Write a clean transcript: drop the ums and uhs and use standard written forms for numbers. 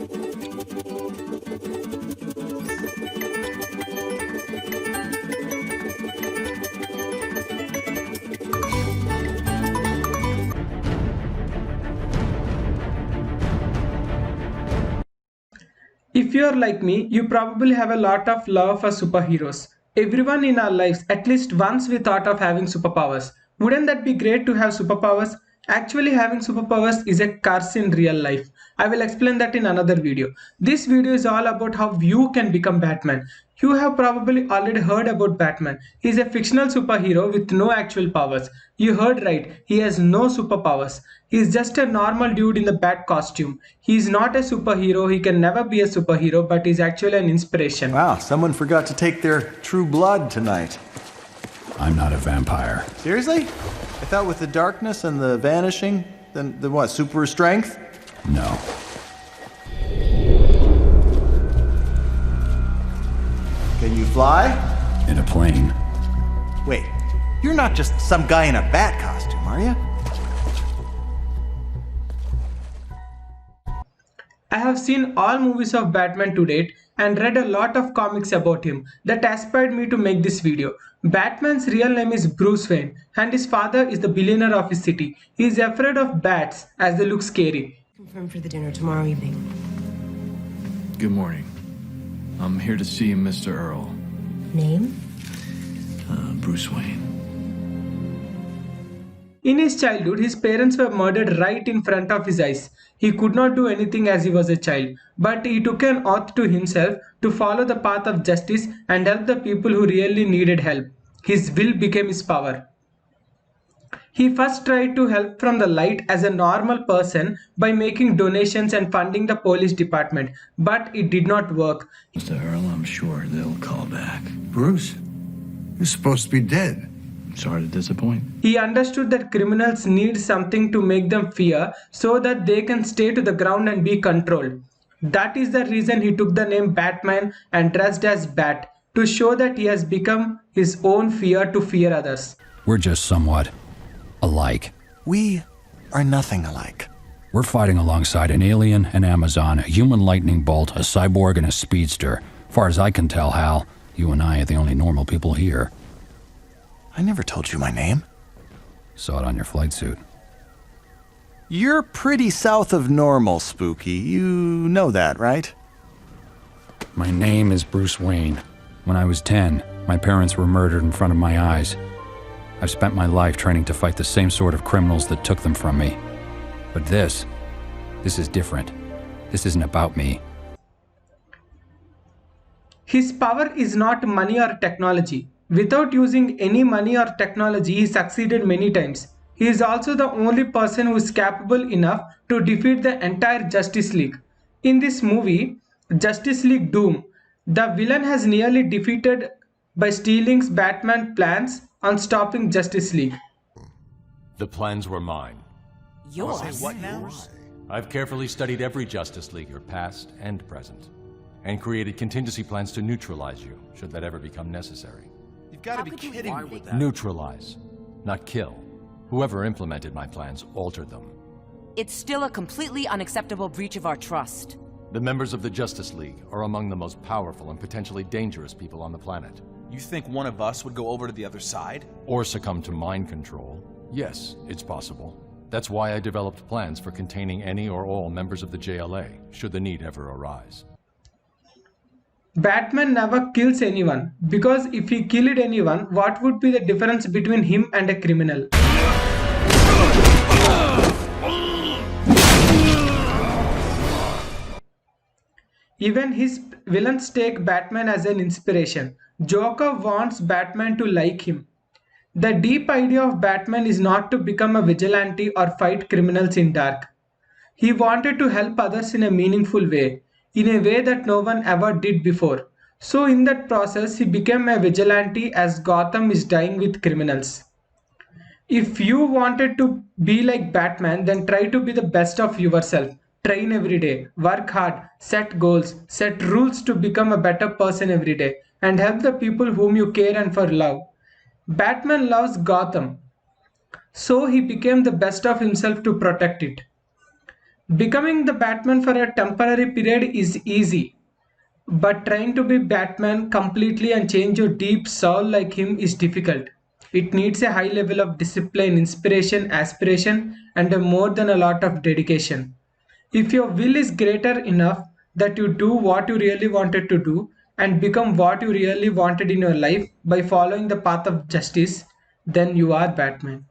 If you're like me, you probably have a lot of love for superheroes. Everyone in our lives, at least once we thought of having superpowers. Wouldn't that be great to have superpowers? Actually, having superpowers is a curse in real life. I will explain that in another video. This video is all about how you can become Batman. You have probably already heard about Batman. He is a fictional superhero with no actual powers. You heard right, he has no superpowers. He is just a normal dude in the bat costume. He is not a superhero, he can never be a superhero, but is actually an inspiration. Wow, someone forgot to take their true blood tonight. I'm not a vampire. Seriously? I thought with the darkness and the vanishing, then what, super strength? No. Can you fly? In a plane. Wait, you're not just some guy in a bat costume, are you? I have seen all movies of Batman to date and read a lot of comics about him that inspired me to make this video. Batman's real name is Bruce Wayne and his father is the billionaire of his city. He is afraid of bats as they look scary. Confirmed for the dinner tomorrow evening. Good morning. I'm here to see Mr. Earl. Name? Bruce Wayne. In his childhood, his parents were murdered right in front of his eyes. He could not do anything as he was a child, but he took an oath to himself to follow the path of justice and help the people who really needed help. His will became his power. He first tried to help from the light as a normal person by making donations and funding the police department, but it did not work. Mr. Earl, I'm sure they'll call back. Bruce, you're supposed to be dead. Sorry to disappoint. He understood that criminals need something to make them fear so that they can stay to the ground and be controlled. That is the reason he took the name Batman and dressed as Bat, to show that he has become his own fear to fear others. We're just somewhat alike. We are nothing alike. We're fighting alongside an alien, an Amazon, a human lightning bolt, a cyborg, and a speedster. Far as I can tell, Hal, you and I are the only normal people here. I never told you my name. Saw it on your flight suit. You're pretty south of normal, Spooky. You know that, right? My name is Bruce Wayne. When I was 10, my parents were murdered in front of my eyes. I've spent my life training to fight the same sort of criminals that took them from me. But this is different. This isn't about me. His power is not money or technology. Without using any money or technology, he succeeded many times. He is also the only person who is capable enough to defeat the entire Justice League. In this movie, Justice League Doom, the villain has nearly defeated by stealing Batman's plans on stopping Justice League. The plans were mine. Yours? What now? I've carefully studied every Justice Leaguer, past and present, and created contingency plans to neutralize you, should that ever become necessary. You've got to be kidding me. Neutralize, not kill. Whoever implemented my plans altered them. It's still a completely unacceptable breach of our trust. The members of the Justice League are among the most powerful and potentially dangerous people on the planet. You think one of us would go over to the other side? Or succumb to mind control. Yes, it's possible. That's why I developed plans for containing any or all members of the JLA, should the need ever arise. Batman never kills anyone, because if he killed anyone, what would be the difference between him and a criminal? Even his villains take Batman as an inspiration. Joker wants Batman to like him. The deep idea of Batman is not to become a vigilante or fight criminals in dark. He wanted to help others in a meaningful way, in a way that no one ever did before. So in that process, he became a vigilante as Gotham is dying with criminals. If you wanted to be like Batman, then try to be the best of yourself. Train every day, work hard, set goals, set rules to become a better person every day, and help the people whom you care and for love. Batman loves Gotham, so he became the best of himself to protect it. Becoming the Batman for a temporary period is easy, but trying to be Batman completely and change your deep soul like him is difficult. It needs a high level of discipline, inspiration, aspiration, and more than a lot of dedication. If your will is greater enough that you do what you really wanted to do and become what you really wanted in your life by following the path of justice, then you are Batman.